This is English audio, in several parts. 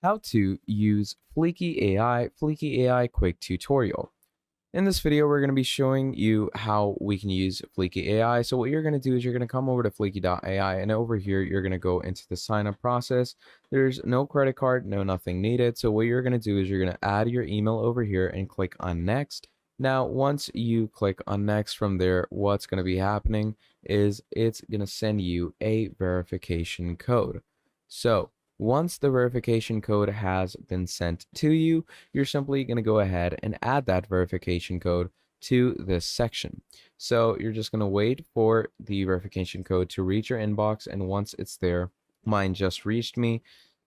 How to use Fliki AI quick tutorial. In this video, we're going to be showing you how we can use Fliki AI. So what you're going to do is you're going to come over to Fliki.ai, and over here, you're going to go into the sign up process. There's no credit card, no nothing needed. So what you're going to do is you're going to add your email over here and click on next. Now, once you click on next from there, what's going to be happening is it's going to send you a verification code. So once the verification code has been sent to you, you're simply going to go ahead and add that verification code to this section. So you're just going to wait for the verification code to reach your inbox, and once it's there, mine just reached me,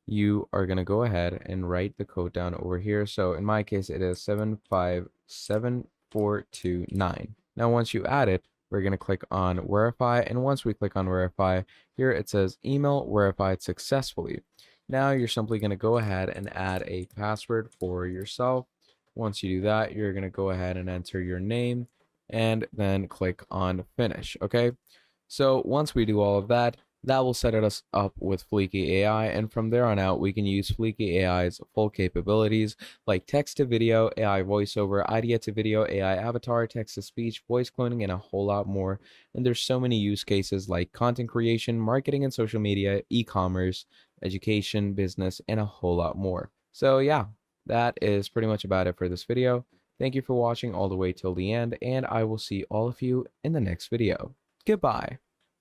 you are going to go ahead and write the code down over here. So in my case, it is 757429. Now once you add it, we're going to click on verify, and once we click on verify, here it says email verified successfully. Now you're simply going to go ahead and add a password for yourself. Once you do that, you're going to go ahead and enter your name and then click on finish. Okay, so once we do all of that, that will set us up with Fliki AI, and from there on out, we can use Fliki AI's full capabilities like text to video, AI voiceover, idea to video, AI avatar, text to speech, voice cloning, and a whole lot more. And there's so many use cases like content creation, marketing and social media, e-commerce, education, business, and a whole lot more. So yeah, that is pretty much about it for this video. Thank you for watching all the way till the end, and I will see all of you in the next video. Goodbye.